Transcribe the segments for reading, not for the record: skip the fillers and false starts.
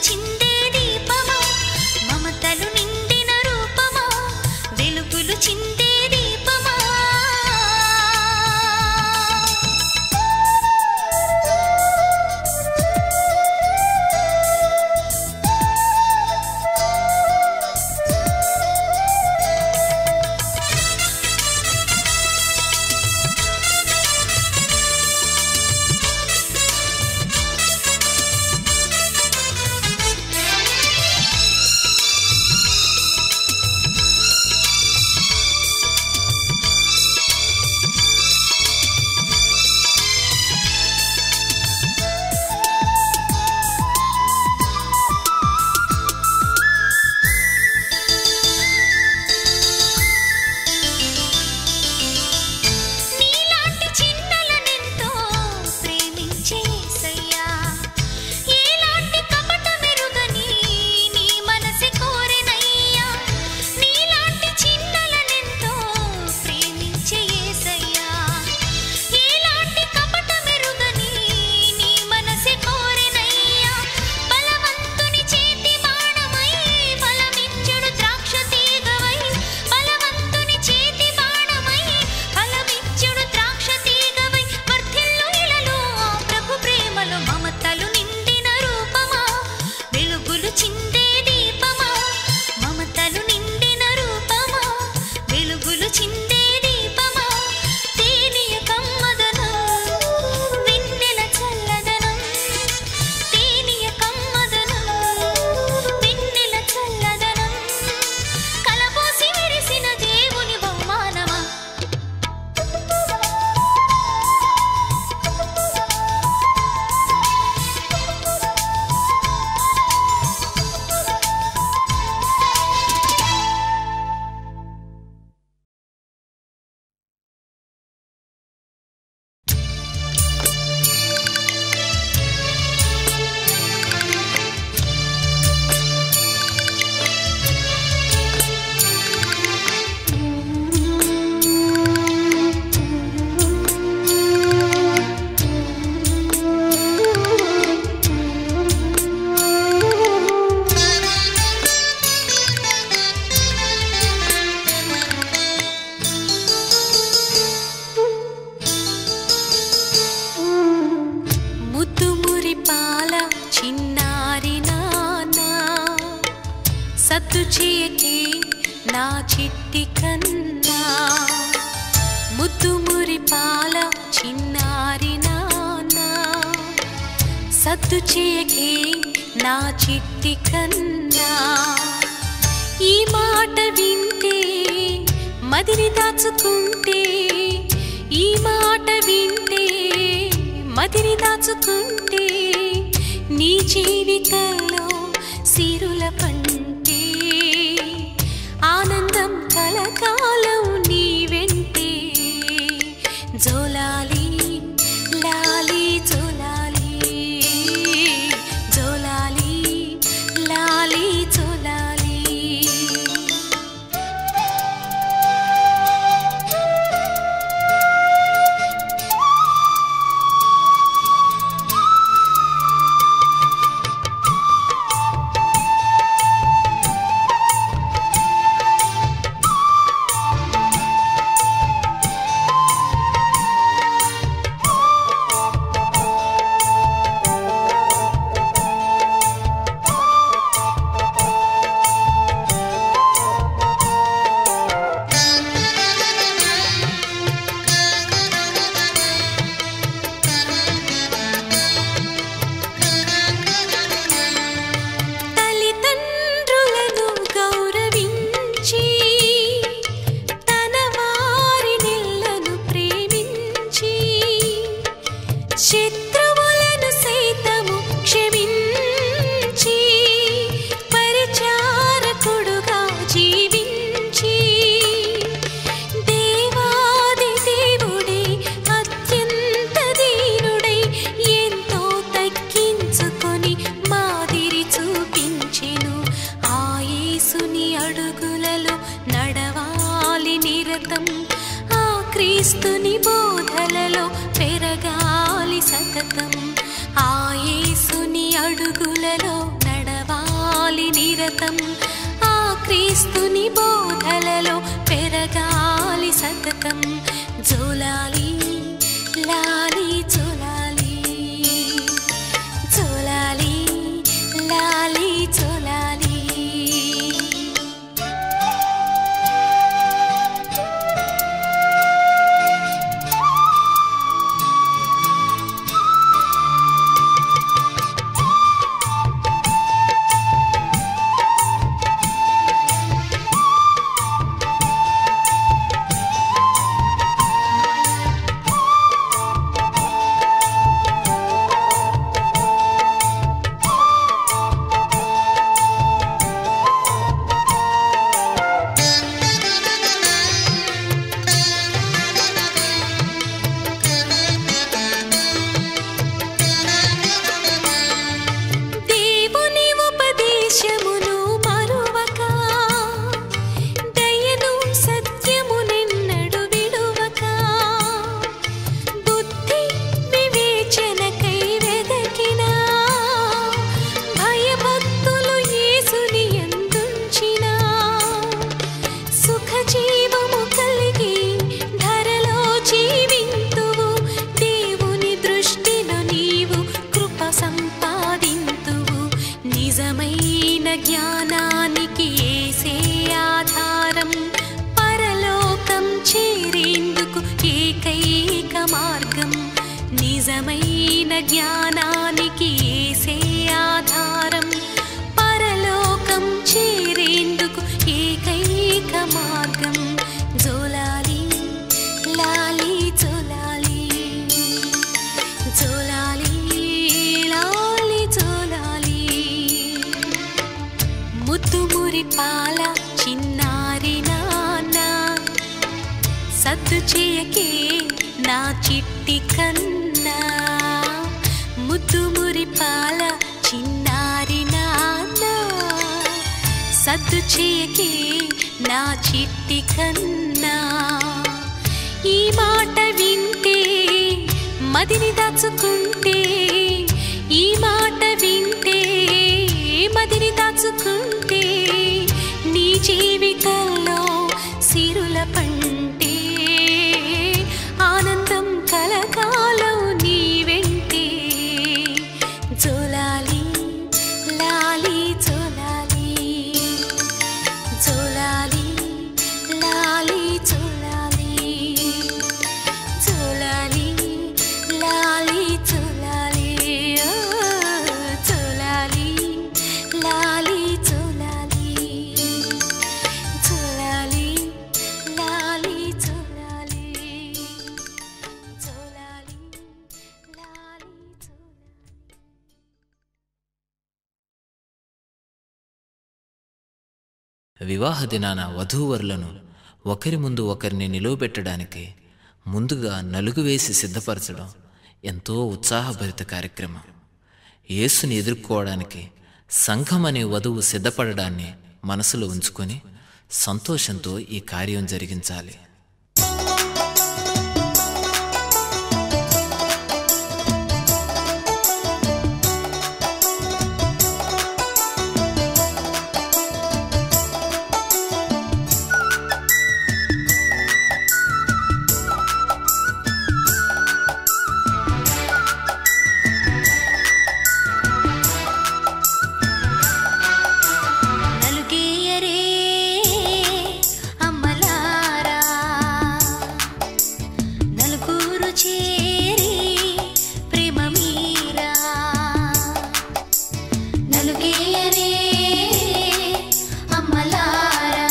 చిందే దీపమా మమతలు నిండిన రూపమా వెలుగులు చిందే దీపమా సత్తు చేయకే నా చిట్టి కన్నా ముద్దు మురిపాల చిన్నారి నాన్నా సత్తు చేయకే నా చిట్టి కన్నా ఈ మాట వింటే మదిని దాచుకుంటే ఈ మాట వింటే మదిని దాచుకుంటే నీ జీవితంలో సిరుల పంటే ఆనందం కలకాలం నీ వెంటే జోలాలి లాలి జోలాలి జోలాలి లాలి జోలాలి క్రీస్తుని బోధలలో పెరగాలి సతతం ఆ యేసుని అడుగులలో నడవాలి మతం ఆ క్రీస్తుని బోధలలో పెరగాలి సతతం. జోలాలి లాలి జోలాలి, జోలాలి లాలి జోలాలి. జ్ఞానానికి యేసే ఆధారం, పరలోకం చేరేందుకు ఏకైక మార్గం. నిజమైన జ్ఞానానికి యేసే ఆధారం, పరలోకం చేరేందుకు ఏకైక మార్గం. జోలాలి లాలి జోలాలి, జోలాలి లాలి జోలాలి. ముత్తుమురి పాల చిన్నారి నాన్న, సద్దు చేయకే నా చిట్టి కన్నా. ముత్తుమురి పాల చిన్నారి నాన్న, సద్దు చేయకే నా చిట్టి కన్నా. ఈ మాట వింటే మదిని దాచుకుంటే, ఈ మాట వింటే మదిని దాచుకుంటే, నీ జీవితంలో సిరుల పంటే ఆనందం కలకాలం నీ వెంటే. జోలాలి లాలి జోలాలి, జోలాలి లాలి జోలాలి, జోలాలి లాలి జోలాలి, జోలాలి లాలి జోలాలి, జోలాలి లాలి జోలాలి, జోలాలి లాలి జోలాలి. వివాహ దినాన వధూవరులను ఒకరి ముందు ఒకరిని నిలువబెట్టడానికి ముందుగా నలుగు వేసి సిద్ధపరచడం ఎంతో ఉత్సాహభరిత కార్యక్రమం. యేసుని ఎదుర్కోవడానికి సంఘం అనే వధువు సిద్ధపడడాన్ని మనసులో ఉంచుకొని సంతోషంతో ఈ కార్యం జరిగించాలి. నలుగేయరే అమ్మలారా, నలుగురు చేరి ప్రేమ మీరా. నలుగేయరే అమ్మలారా,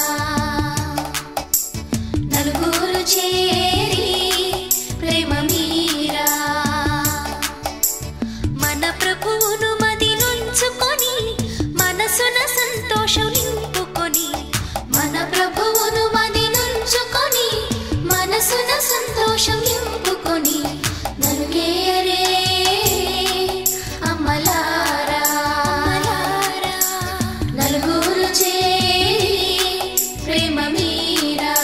నలుగురు చేరి ప్రేమ మీరా. మన ప్రభువును మది నుంచుకొని మనసున సంతోషం నింపుకొని, మన ప్రభువును మది నుంచుకొని మనసున సంతోషం నింపుకొని. నలుగేయరే అమ్మలారా, నలుగురు చేరి ప్రేమ మీరా.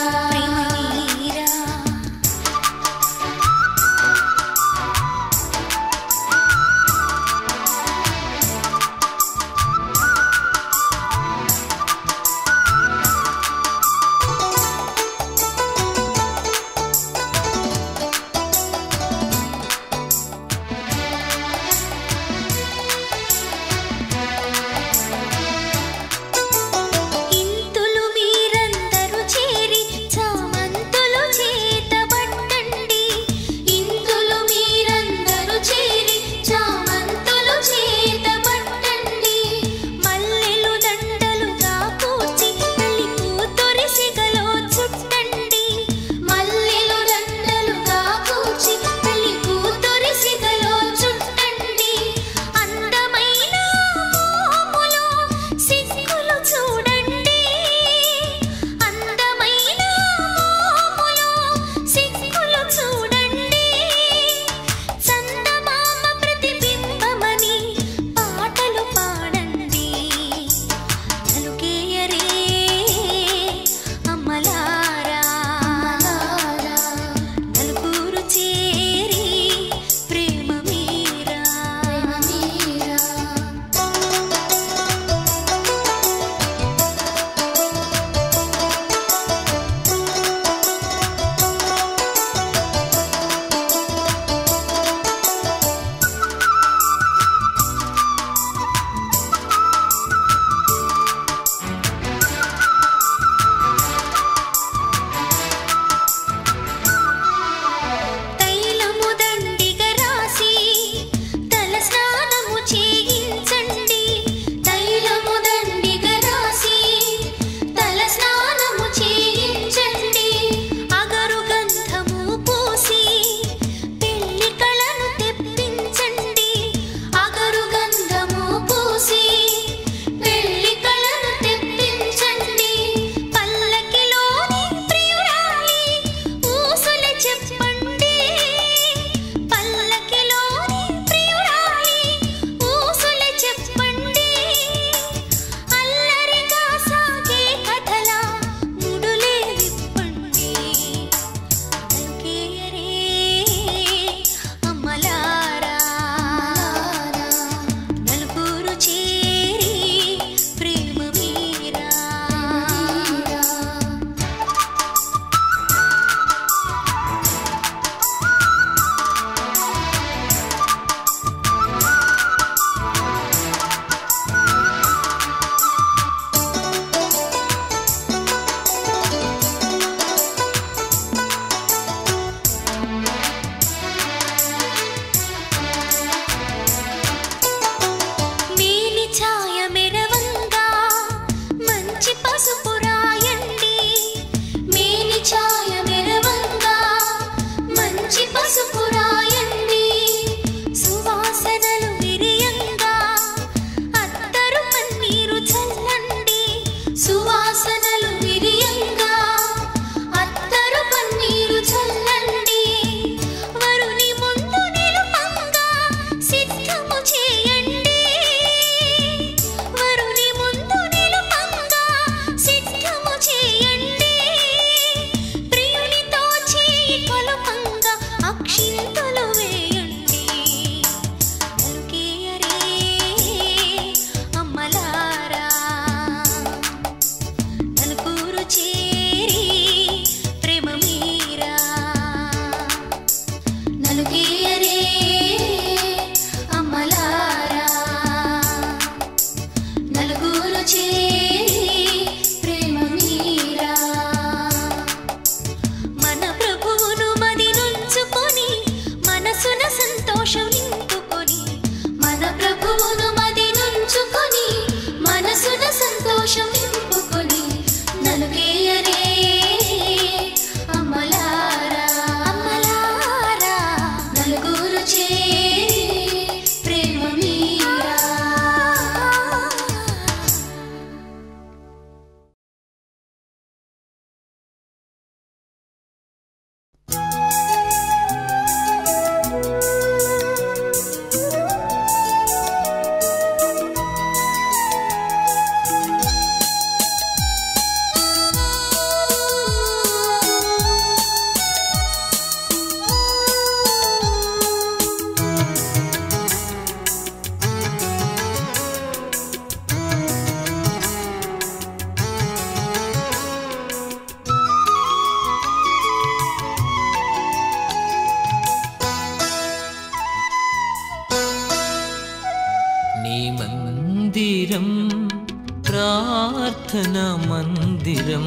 ప్రార్థనా మందిరం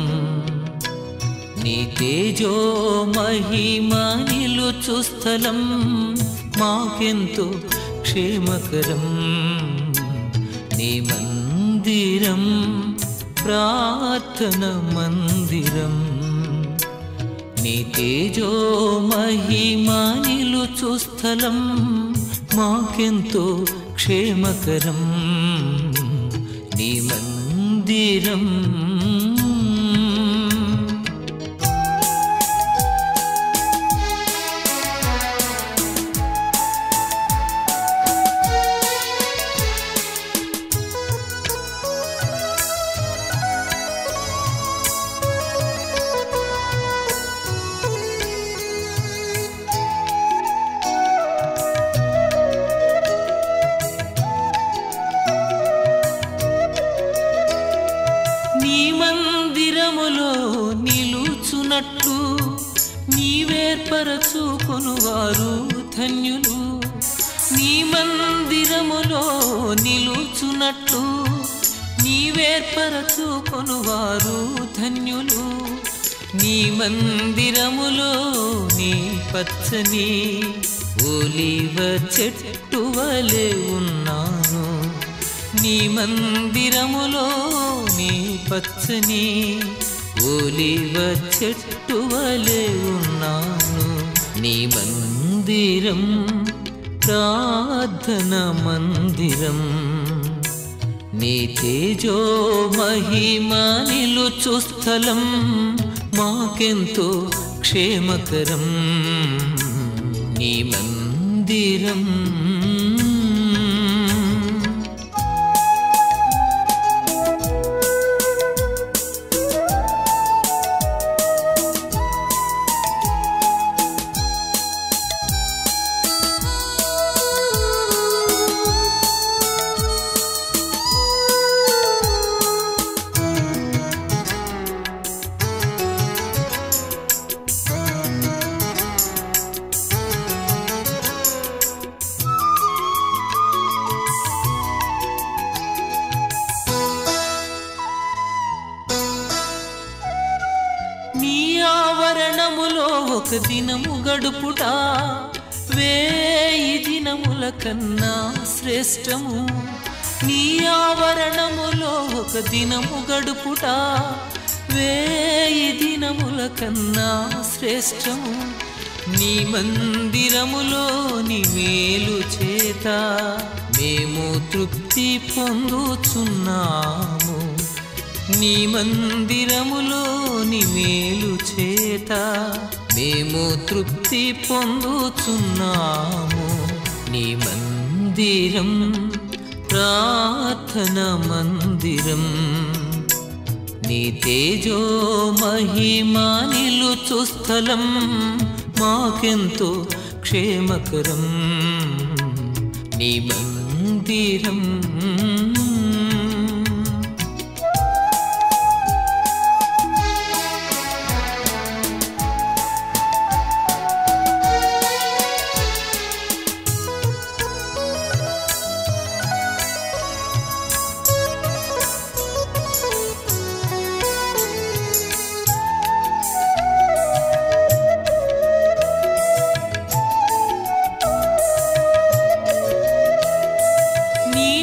నీ తేజో మహిమా నిలుచు స్థలం మాకెంతో క్షేమకరం నీ మందిరం ప్రార్థనా మందిరం నీ తేజో మహిమా నిలుచు స్థలం మాకెంతో క్షేమకరం నీ మందిరం నిలుచునట్లు నీవేర్పరచుకొనువారు ధన్యులు నీ మందిరములో నిలుచునట్లు నీవేర్పరచుకొనువారు ధన్యులు నీ మందిరములో నీ పచ్చని ఒలీవ చెట్టు వలె ఉన్నాను నీ మందిరములో నీ పచ్చని ఒలీవ చెట్టు వలె ఉన్నాను నీ మందిరం ప్రార్థనా మందిరం నీ తేజో మహిమా నిలుచు స్థలం మాకెంతో క్షేమకరం నీ మందిరం ఆవరణములో ఒక దినము గడుపుట 1000 దినముల కన్నా శ్రేష్టము నీ ఆవరణములో ఒక దినము గడుపుట 1000 దినముల కన్నా శ్రేష్టము నీ మందిరములో నీ మేలు చేత మేము తృప్తి పొందుచున్నాము నీ మందిరములో నీ మేలు చేత మేము తృప్తి పొందుచున్నాము నీ మందిరం ప్రార్థనా మందిరం నీ తేజో మహిమా నిలుచు స్థలం మాకెంతో క్షేమకరం నీ మందిరం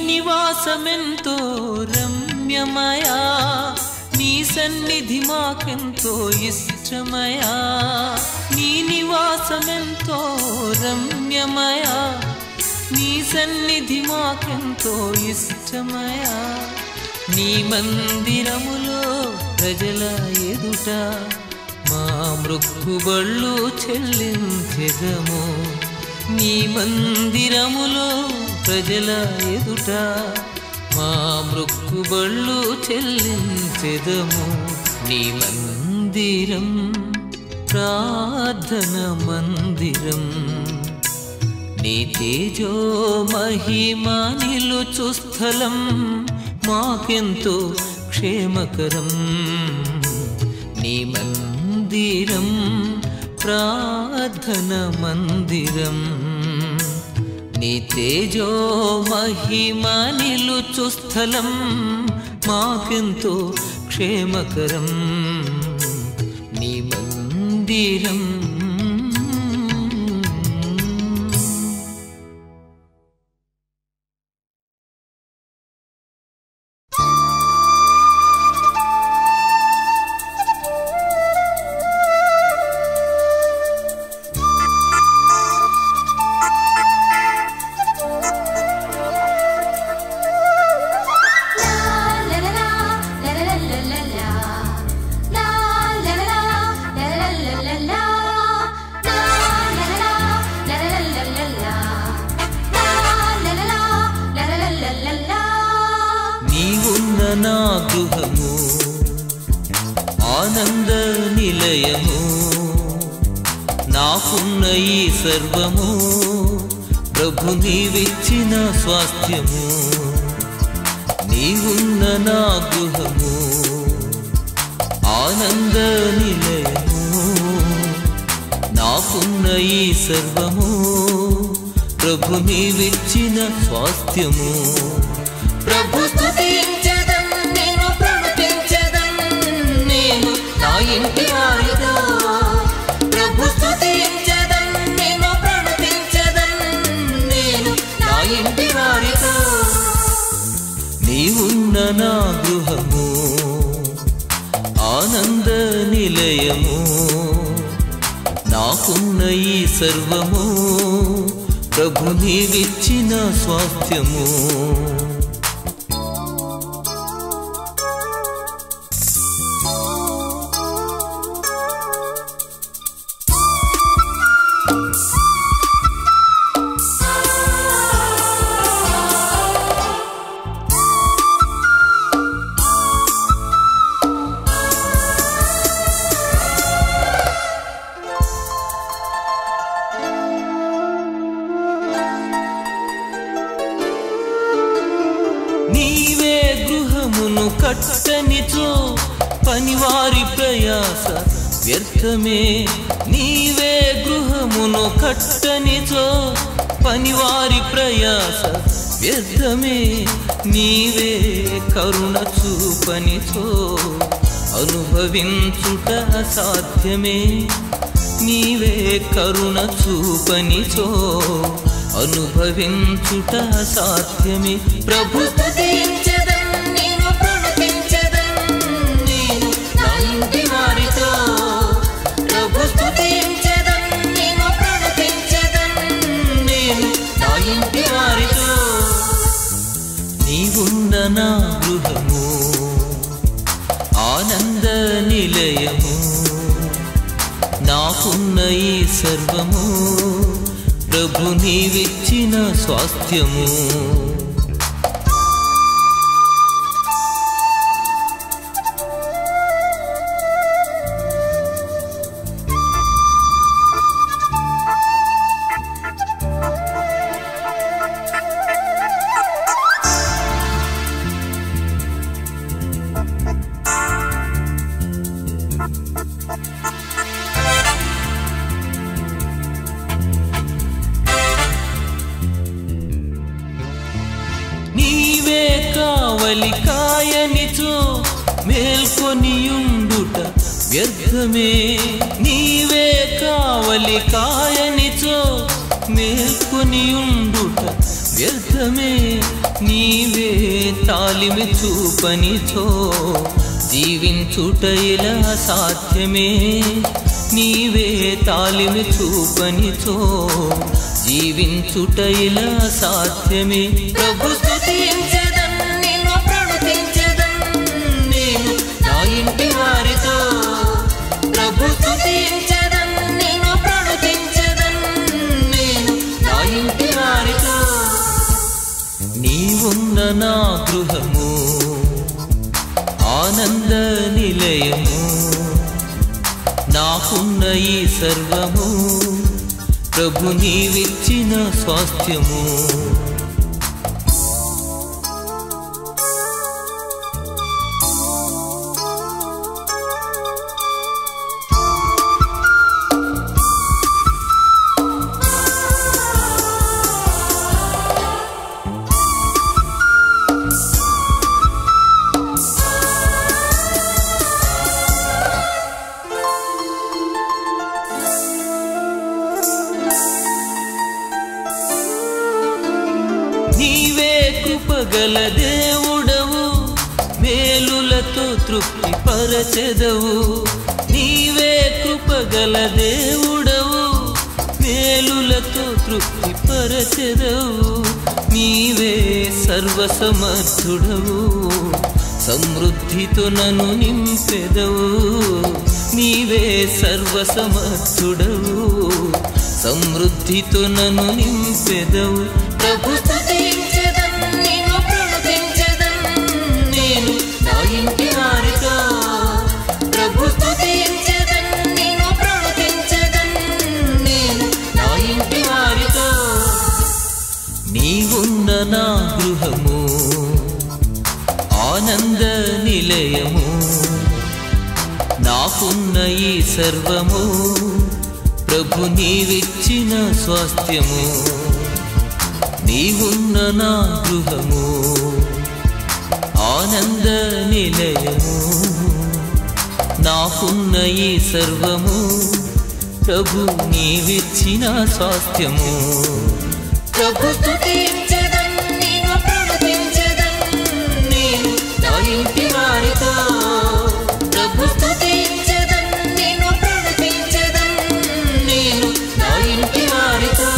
నివాసమెంతో రమ్యమయా నీ సన్నిధి మాకెంతో ఇష్టమయా నీ నివాసమెంతో రమ్యమయా నీ సన్నిధి మాకెంతో ఇష్టమయా నీ మందిరములో ప్రజల ఎదుట మా మృక్కుబళ్ళు చెల్లించెదము నీ మందిరములో ప్రజల ఎదుట మా మృక్కుబళ్ళు చెల్లించెదము నీ మందిరం ప్రార్థనా మందిరం నీ తేజో మహిమా నిలుచు స్థలం మాకెంతో క్షేమకరం నీ మందిరం ప్రార్థనా మందిరం నీ తేజో మహిమ నిలుచు స్థలం మాకెంతో క్షేమకరం నీ మందిరం. నా గృహము ఆనంద నిలయము నాకున్న ఈ సర్వము ప్రభు నీవిచ్చిన స్వాస్థ్యము. నీవున్న నా గృహము ఆనంద నిలయము నాకున్న ఈ సర్వము ప్రభు నీవిచ్చిన స్వాస్థ్యము. ప్రభు స్తుతించెదం నేను ప్రణుతించెదం నేను నా ఇంటి వారితో. ప్రభు స్తుతించెదం నేను ప్రణుతించెదం నేను నా ఇంటి వారితో. నీవున్న నా గృహము ఆనంద నిలయము నాకున్న ఈ సర్వము ప్రభు నీవిచ్చిన స్వాస్థ్యము. నీవే గృహమును కట్టనిచో పనివారి ప్రయాస వ్యర్థమే. నీవే గృహమును కట్టనిచో పనివారి ప్రయాస వ్యర్థమే. నీవే కరుణ చూపనిచో అనుభవించుట అసాధ్యమే. నీవే కరుణ చూపనిచో అనుభవించుట అసాధ్యమే. ప్రభు స్తుతించెదం నేను ప్రణుతించెదం నేను నా ఇంటి వారితో. ప్రభు స్తుతించెదం నేను ప్రణుతించెదం నేను నా ఇంటి వారితో. నీవున్న నా గృహము ఆనంద నిలయము నాకున్న ఈ సర్వము ప్రభు నీవిచ్చిన స్వాస్థ్యము. నీవే కావలి కాయనిచో మేల్కొనియుండుట వ్యర్థమే. నీవే కావలి కాయనిచో మేల్కొనియుండుట వ్యర్థమే. నీవే తాలిమి చూపనిచో జీవించుట ఇలా సాధ్యమే. నీవే తాలిమి చూపనిచో జీవించుట ఇలా సాధ్యమే. ప్రభు స్తుతించెదం నేను ప్రణుతించెదం నేను నా ఇంటి వారితో. ప్రభు స్తుతించెదం నేను ప్రణుతించెదం నేను నా ఇంటి వారితో. నీవున్న నా గృహము ఆనంద నిలయము నాకున్న ఈ సర్వము ప్రభు నీవిచ్చిన స్వాస్థ్యము. మేలులతో తృప్తి పరచెదవు. నీవే కృపగల దేవుడవు, మేలులతో తృప్తి పరచెదవు. నీవే సర్వసమర్థుడవు, సమృద్ధితో నన్ను నింపెదవు. నీవే సర్వసమర్థుడవు, సమృద్ధితో నన్ను నింపెదవు. ప్రభు స్తుతించెదన్, నిన్ను ప్రణుతించెదన్, నేను నా ఇంటి వారితో. ప్రభు స్తుతించెదన్, నిన్ను ప్రణుతించెదన్, నేను నా ఇంటి వారితో. నీవున్న నా గృహము ఆనంద నిలయము, నాకున్న ఈ సర్వము ప్రభు నీవిచ్చిన స్వాస్థ్యము. నీవున్న నా గృహము ఆనంద నిలయము, నాకున్న ఈ సర్వము ప్రభు నీవిచ్చిన స్వాస్థ్యము. ప్రభు స్తుతించెదన్, నిన్ను ప్రణుతించెదన్, నేను నా ఇంటి వారితో. ప్రభు స్తుతించెదన్, నిన్ను ప్రణుతించెదన్, నేను నా ఇంటి వారితో.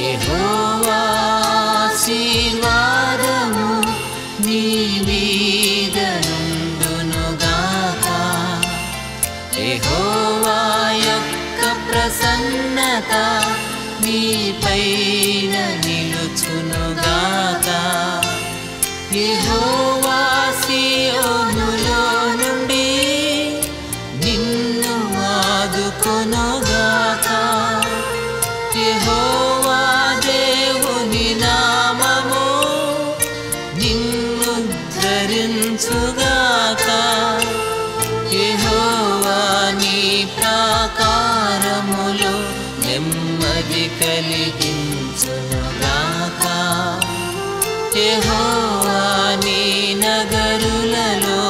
యెహోవా ఆశీర్వాదము నీ మీద నుండునుగాక. యెహోవా యొక్క ప్రసన్నత నీపైన నిలుచునుగాక. యెహోవా సీయోనులో నుండి నిన్ను ఆదుకొనుగాక. యెహోవా దేవుని నామము నిన్ను ధరించుగాక. యెహోవా నీ ప్రాకారములో నెమ్మది కలిగించునుగాక. యెహోవా నీ నగరులలో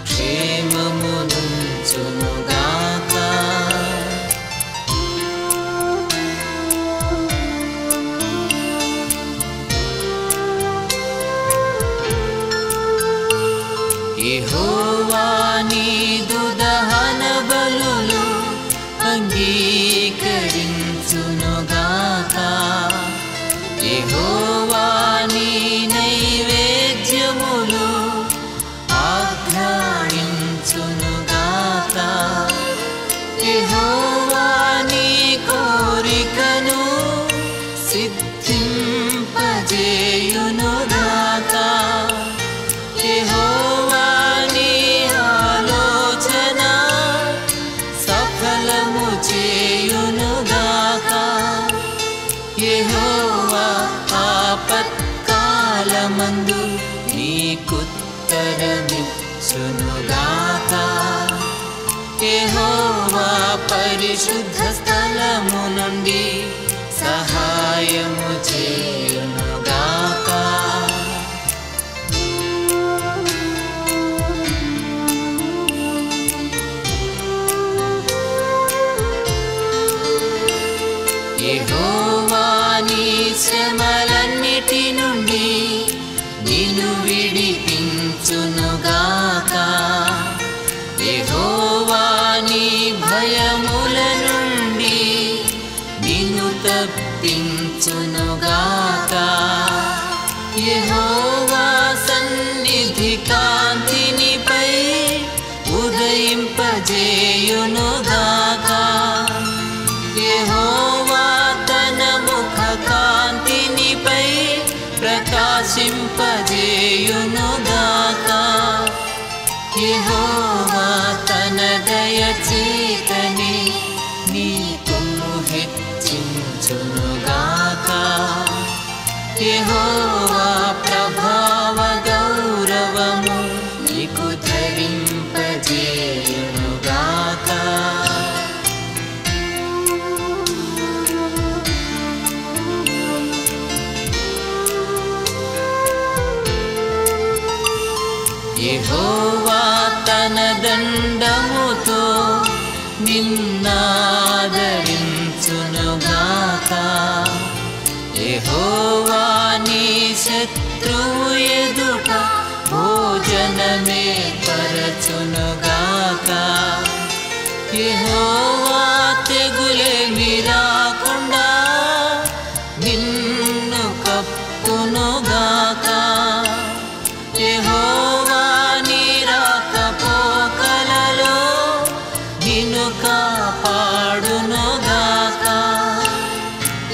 క్షేమమునుంచునుగాక. యెహోవా నీదు దహన బలులు అంగీకరించునుగాక. యెహోవా నీ నైవేద్యములు ఆఘ్రాణించునుగాక. యెహోవా నీ కోరికను సిద్ధింపజేయునుగాక. యెహోవా నీ ఆలోచన సఫలము చేయునుగాక. యెహోవా ఆపత్కాలమందు నీకుత్తరమిచ్చునుగాక. యెహోవా పరిశుద్ధ స్థలము నుండి సహాయము చేయునుగాక. యెహోవా నీ శ్రమలన్నిటి నుండి నిన్ను విడిపించునుగాక. యెహోవా నీ భయముల నుండి నిన్ను తప్పించునుగాక. యెహోవా సన్నిధి కాంతినిపై ఉదయింపజేయునుగాక. యెహోవా తన ముఖ కాంతినిపై ప్రకాశింపజేయునుగాక. యెహోవా తన దయచేతని నీ కొమ్ము హెచ్చించునుగాక. యెహోవా ప్రభావ గౌరవము నీకు ధరింపజేయునుగాక. యెహోవా తన దండముతో నిన్నాదరించునుగాక. యెహోవా నీ శత్రువు ఎదుట భోజనమే పరచునుగాక. యెహోవా తెగులేమి రాకుండా నిన్ను కప్పునుగాక. యెహోవా నీ రాకపోకలలో నిన్ను కాపాడునుగాక.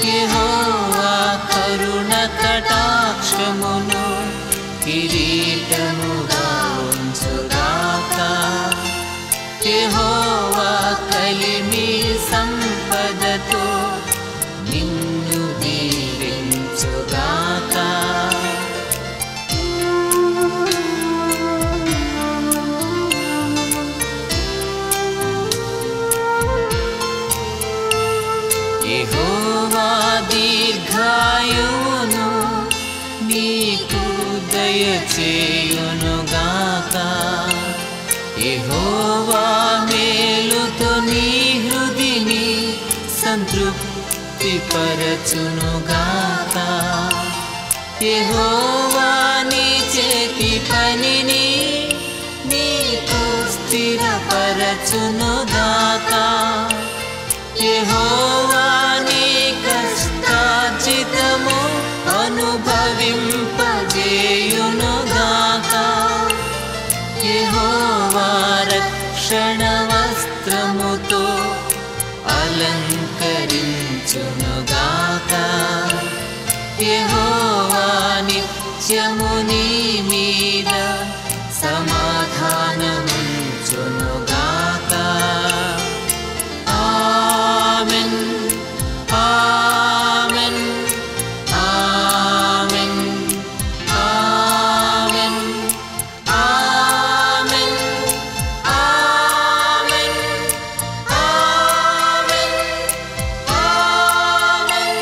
యెహోవా కరుణ కటాక్షమును కిరీటముగా ఉంచుగాక. యెహోవా కలిమి సంపదతో నిన్ను దీవించుగాక. యెహోవా దీర్ఘాయువును నీకు దయచేయునుగాక. యెహోవా మేలుతో నీ హృదిని సంతృప్తి పరచునుగాక. యెహోవా నీ చేతి పనిని నీకు స్థిరపరచునుగాక. యెహోవా నీ కష్టార్జితము అనుభవింపజేయునుగాక. యెహోవా రక్షణ వస్త్రముతో అలంకరించునుగాక. యెహోవా నిత్యము నీ మీద సమాధానముంచునుగాక. Amen amen amen amen amen amen amen amen.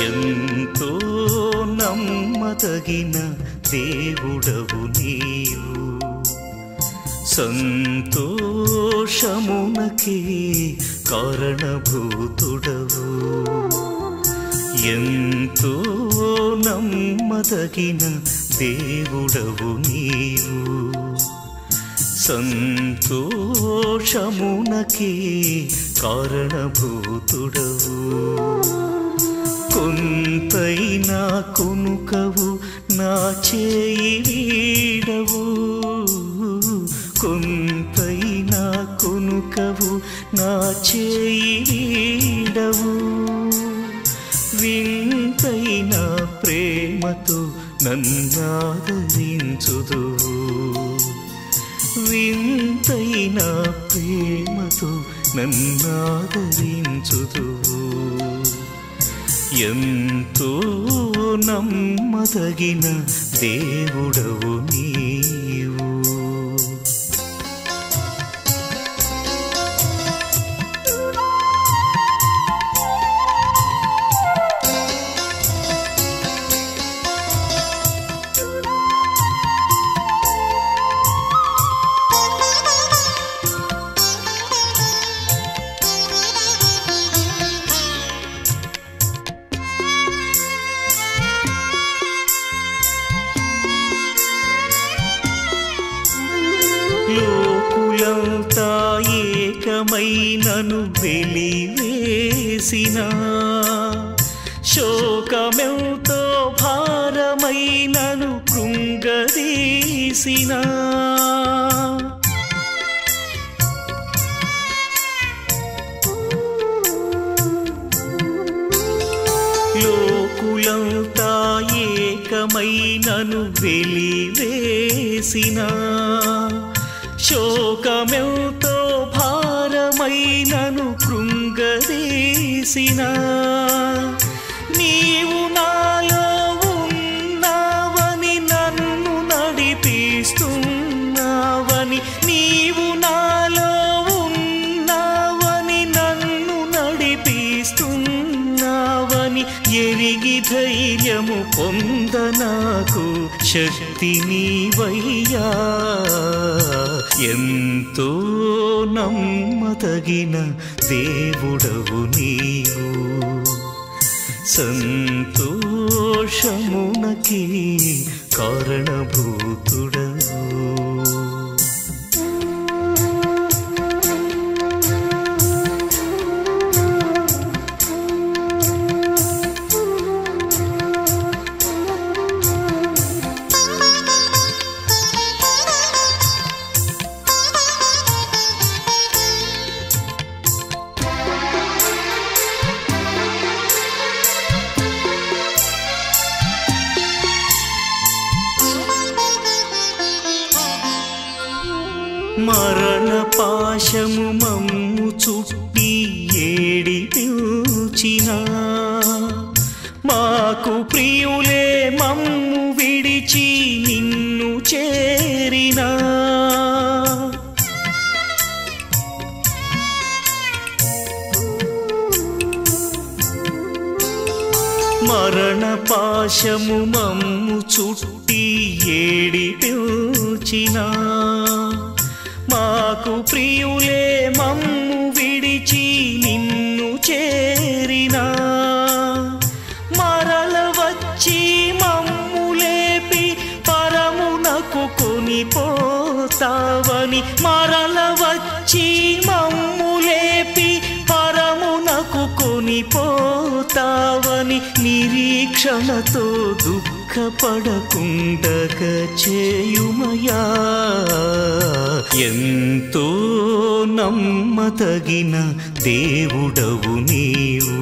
ఎంతో నమ్మదగిన దేవుడవు నీవు, సంతోషమునకే కారణభూతుడవు. ఎంతో నమ్మదగిన దేవుడవు నీవు, సంతోషమునకే కారణభూతుడవు. కొంతైనా కొనుకవు నా చేయి వీడవు, కొంతైనా కొనుకవు నా చేయి వీడవు. వింతైన ప్రేమతో నన్నాదరించుదువు, వింతైన ప్రేమతో నన్నాదరించుదువు. ఎంతో నమ్మదగిన దేవుడవు నీవు. లోకులంతా ఏకమైనను వెలివేసిన, శోకమెంతో భారమైనను కృంగదీసిన, భారమైనను వెలివేసిన శోకమెంతో భారమైనను కృంగదీసిన నీవు నాలో ఉన్నావని నన్ను నడిపిస్తున్నావని నీవు నాలో ఉన్నావని నన్ను నడిపిస్తున్నావని ఎరిగి ధైర్యము పొంద నాకు శక్తి నీవయ్యా ఎంతో నమ్మదగిన దేవుడవు నీవు సంతోషమునకి కారణభూతుడవు మరణ పాశము మమ్ము చుట్టి ఏడిపించిన మాకు ప్రియులే మమ్ము విడిచి నిన్ను చేరినా మరణ పాశము మమ్ము చుట్టి ఏడిపించిన మాకు ప్రియులే మమ్ము విడిచి నిన్ను చేరినా మరల వచ్చి మమ్ము లేపి పరమునకు కొనిపోతావని మరల వచ్చి మమ్ము లేపి పరమునకు కొనిపోతావని నిరీక్షణతో దుఃఖపడకుండగ చేయుమయా ఎంతో నమ్మదగిన దేవుడవు నీవు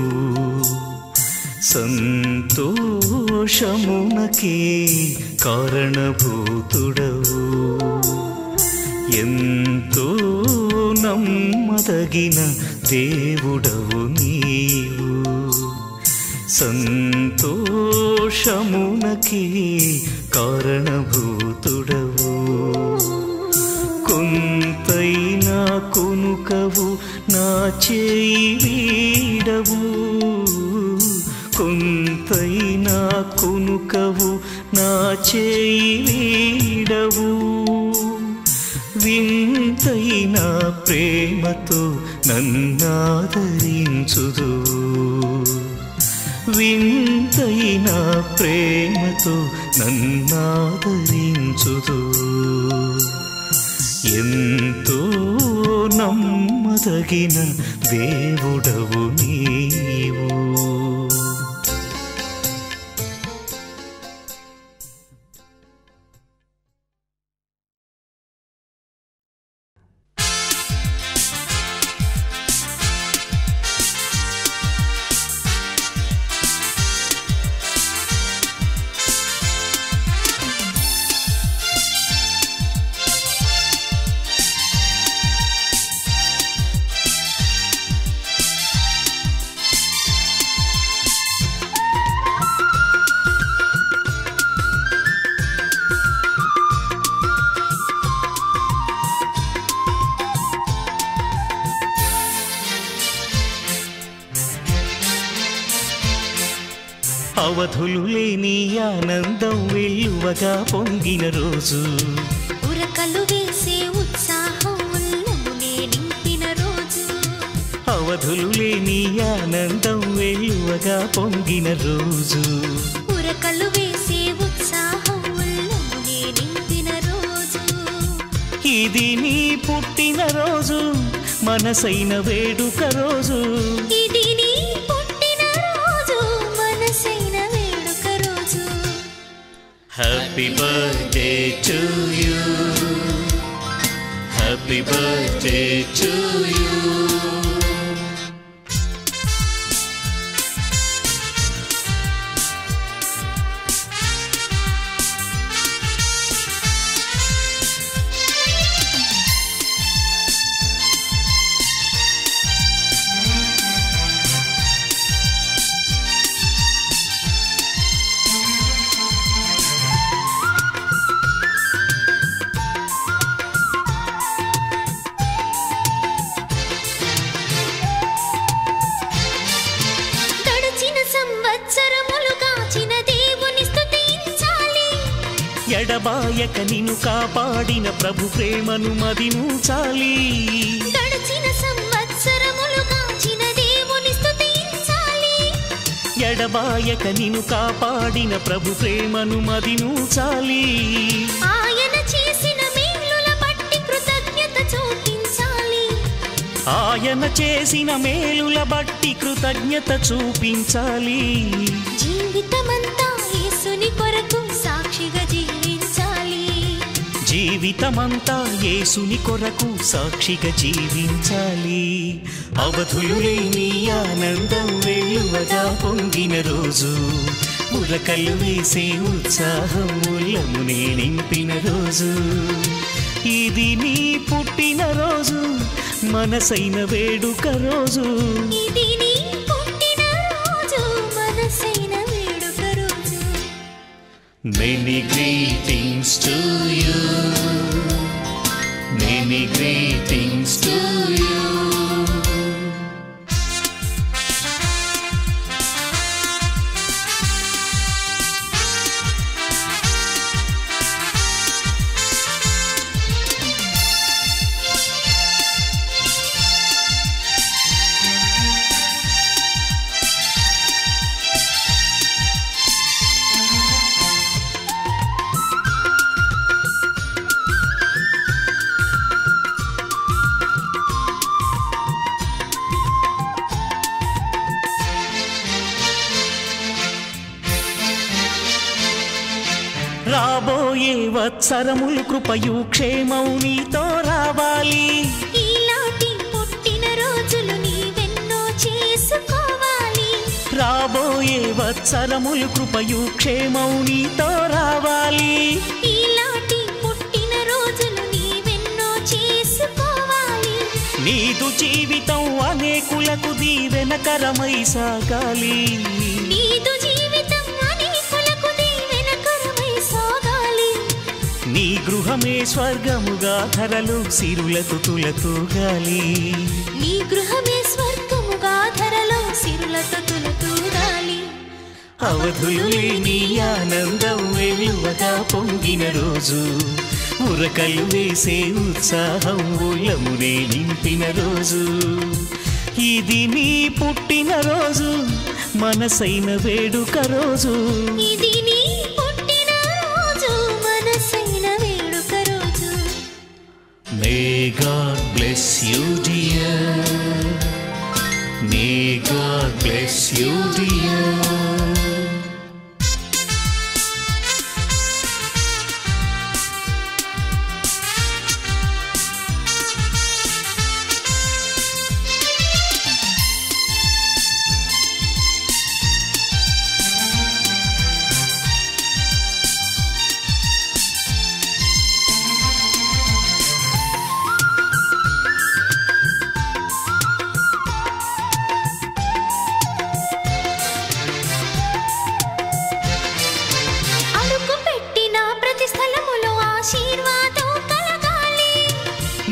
సంతోషమునకే కారణభూతుడవు ఎంతో నమ్మదగిన దేవుడవు నీవు సంతోషమునకి కారణభూతుడవు కొంతైనా కొనుకవు నా చేయి వీడవు కొంతైనా కొనుకవు నా చేయి వీడవు వింతైన ప్రేమతో నన్నాదరించుదు వింతైన ప్రేమతో నన్నాదరించుదు ఎంతో నమ్మదగిన దేవుడవు నీవు అవధులు లేని ఆనందం వెల్లువగా పొంగిన రోజు ఉరకలు వేసే ఉత్సాహం ఉల్లమునే నింపిన రోజు అవధులు లేని ఆనందం వెల్లువగా పొంగిన రోజు ఉరకలు వేసే ఉత్సాహం ఉల్లమునే నింపిన రోజు ఇది నీ పుట్టిన రోజు మనసైన వేడుక రోజు ఇది నీ పుట్టిన రోజు మనసైన వేడుక రోజు happy birthday to you happy birthday to you ఎడబాయక నిన్ను కాపాడిన ప్రభు ప్రేమను మదించాలి. గడచిన సంవత్సరములు కాచిన దేవుని స్తుతించాలి. ఎడబాయక నిన్ను కాపాడిన ప్రభు ప్రేమను మదించాలి. ఆయన చేసిన మేలుల బట్టి కృతజ్ఞత చూపించాలి. ఆయన చేసిన మేలుల బట్టి కృతజ్ఞత చూపించాలి. జీవితమంతా యేసుని కొరకు సాక్షిగా జీవించాలి. జీవితమంతా యేసుని కొరకు సాక్షిగా జీవించాలి. అవధులు లేని ఆనందం వెల్లువగా పొంగిన రోజు, ఉరకలు వేసే ఉత్సాహం ఉల్లమునే నింపిన రోజు, ఇది నీ పుట్టిన రోజు, మనసైన వేడుక రోజు. ఇది నీ పుట్టిన రోజు, మనసైన వేడుక రోజు. Many greetings to you. Many greetings to you. రాబోయే వత్సరములు కృపయు క్షేమం నీతో రావాలి. ఈలాంటి పుట్టిన రోజులు నీవెన్నో చేసుకోవాలి. రాబోయే వత్సరములు కృపయు క్షేమం నీతో రావాలి. ఈలాంటి పుట్టిన రోజులు నీవెన్నో చేసుకోవాలి. నీదు జీవితం అనేకులకు దీవెనకరమై సాగాలి. నీదు జీవితం అనేకులకు దీవెనకరమై సాగాలి. నీ గృహమే స్వర్గముగా ధరలు సిరులతో తులతూగాలి. నీ గృహమే స్వర్గముగా ధరలో సిరులతో తులతూగాలి. అవధులు లేని ఆనందం వెలువగా పొంగిన రోజు, ఉరకలు వేసే ఉత్సాహం ఉల్లమునే నింపిన రోజు, ఇది నీ పుట్టిన రోజు, మనసైన వేడుక రోజు. ఇది నీ పుట్టిన రోజు, మనసైన వేడుక రోజు. May God bless you dear. May God bless you dear.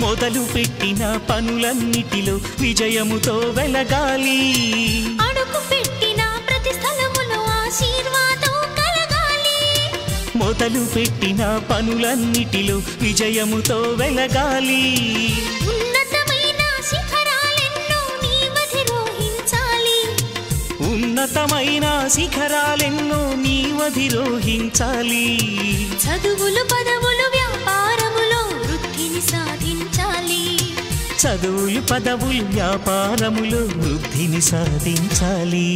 మొదలు పెట్టిన పనులన్నిటిలో విజయముతో వెలగాలి. అడుగు పెట్టిన ప్రతి స్థలములో ఆశీర్వాదం కలగాలి. మొదలు పెట్టిన పనులన్నిటిలో విజయముతో వెలగాలి. ఉన్నతమైన శిఖరాలెన్నో నీవధిరోహించాలి. ఉన్నతమైన శిఖరాలెన్నో నీవధిరోహించాలి. చదువులు పదవులు వ్యాపారములో వృద్ధిని సాధించాలి. చదువులు పదవులు వ్యాపారములో వృద్ధిని సాధించాలి.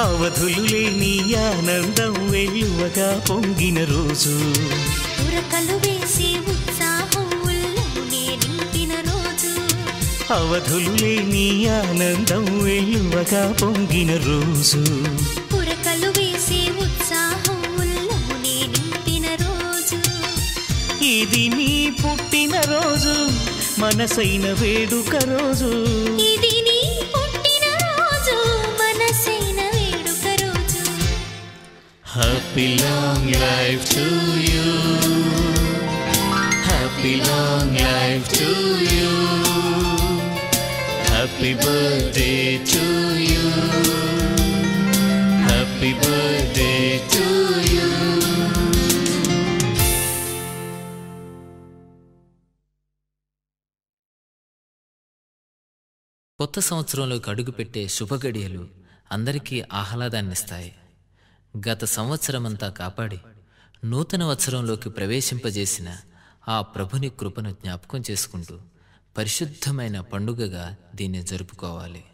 అవధులు లేని ఆనందం వెలువగా పొంగిన రోజు, ఉరకలు వేసే ఉత్సాహం ఉల్లమునే నింపిన రోజు. అవధులు లేని ఆనందం వెలువగా పొంగిన రోజు, ఉరకలు వేసే ఉత్సాహం ఉల్లమునే నింపిన రోజు. ఇది నీ పుట్టిన రోజు, మనసైన వేడుక రోజు. ఇది నీ పుట్టిన రోజు, మనసైన వేడుక రోజు. Happy long life to you. Happy long life to you. Happy birthday to you. Happy birthday to you. కొత్త సంవత్సరంలోకి అడుగుపెట్టే శుభగడియలు అందరికీ ఆహ్లాదాన్నిస్తాయి. గత సంవత్సరమంతా కాపాడి నూతన వత్సరంలోకి ప్రవేశింపజేసిన ఆ ప్రభుని కృపను జ్ఞాపకం చేసుకుంటూ పరిశుద్ధమైన పండుగగా దీన్ని జరుపుకోవాలి.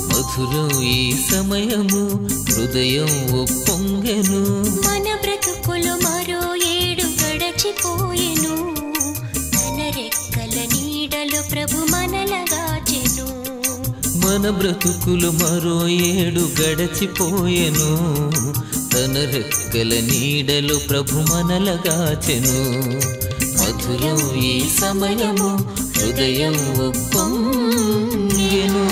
మధురం ఈ సమయము హృదయం ఉప్పొంగెను. మన బ్రతుకులు మరో ఏడు గడచిపోయెను. మన రెక్కల నీడలో ప్రభు మనలగాచెను. మన బ్రతుకులు మరో ఏడు గడచిపోయెను. తన రెక్కల నీడలో ప్రభు మనలగాచెను. మధురం ఈ సమయము హృదయం ఉప్పొంగెను.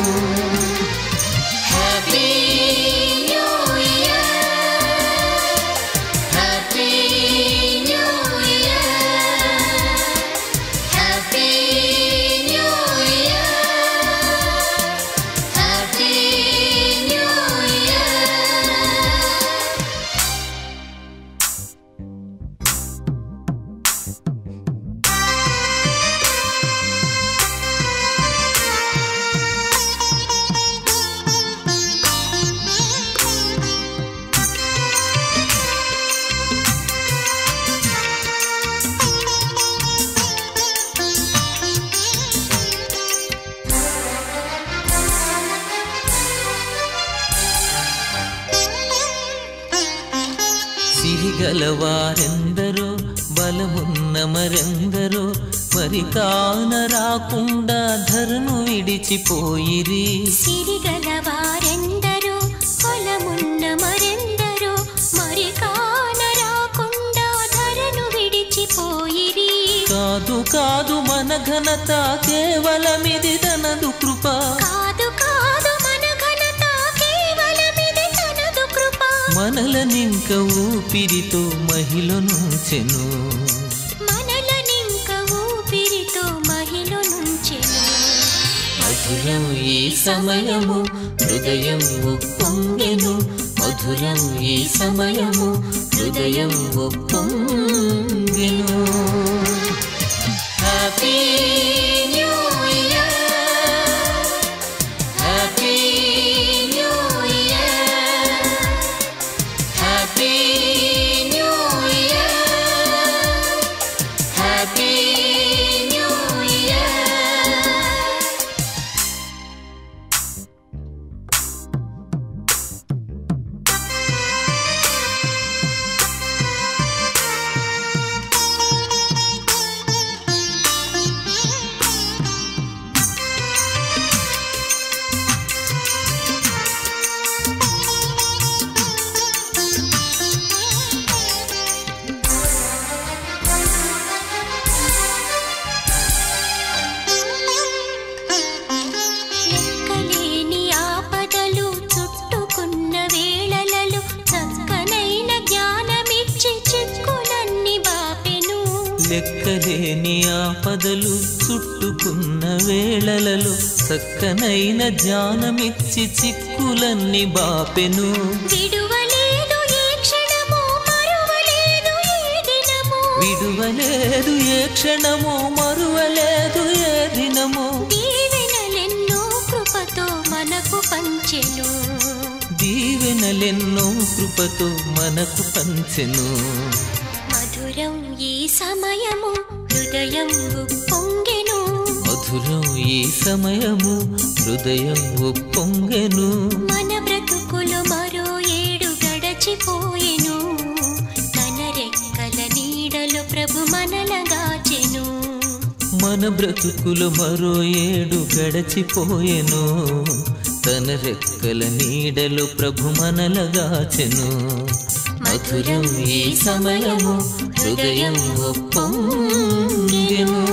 సిరిగలవారెందరో బలమున్న మరెందరో మరి కాన రాకుండా ధరను విడిచిపోయిరి. సిరిగలవారెందరో బలమున్న మరెందరో మరి కాన రాకుండా ధరను విడిచిపోయిరి. కాదు కాదు మన ఘనత కేవలమిది తనదు కృప. కాదు కాదు మన ఘనత కేవలమిది తనదు కృప. మనలనింక ఊపిరితో మహిళనుంచెను. మనలనింక ఊపిరితో మహిళనుంచెను. మధురం ఈ సమయము హృదయం ఉప్పొంగెను. మధురం ఈ సమయము హృదయం ఉప్పొంగెను. Happy new year, happy new year, happy new year, happy new year. లెక్కలేని ఆపదలు చుట్టుకున్న వేళలలో చక్కనైన జ్ఞానమిచ్చి చిక్కులన్నీ బాపెను. లెక్కలేని ఆపదలు చుట్టుకున్న వేళలలో చక్కనైన జ్ఞానమిచ్చి చిక్కులన్నీ బాపెను. విడువలేదు ఏ క్షణము మరువలేదు ఏ దినము. విడువలేదు ఏ క్షణము మరువలేదు ఏ దినము. దీవెనలెన్నో కృపతో మనకు పంచెను. దీవెనలెన్నో కృపతో మనకు పంచెను. మధురం ఈ సమయము హృదయం ఉప్పొంగెను. మధురం ఈ సమయము హృదయం ఉప్పొంగెను. మన బ్రతుకులు మరో ఏడు గడచిపోయెను. తన రెక్కల నీడలో ప్రభు మనలగాచెను. మన బ్రతుకులు మరో ఏడు గడచిపోయెను. తన రెక్కల నీడలో ప్రభు మనలగాచెను. మధురం ఈ సమయము హృదయం ఉప్పొంగెను.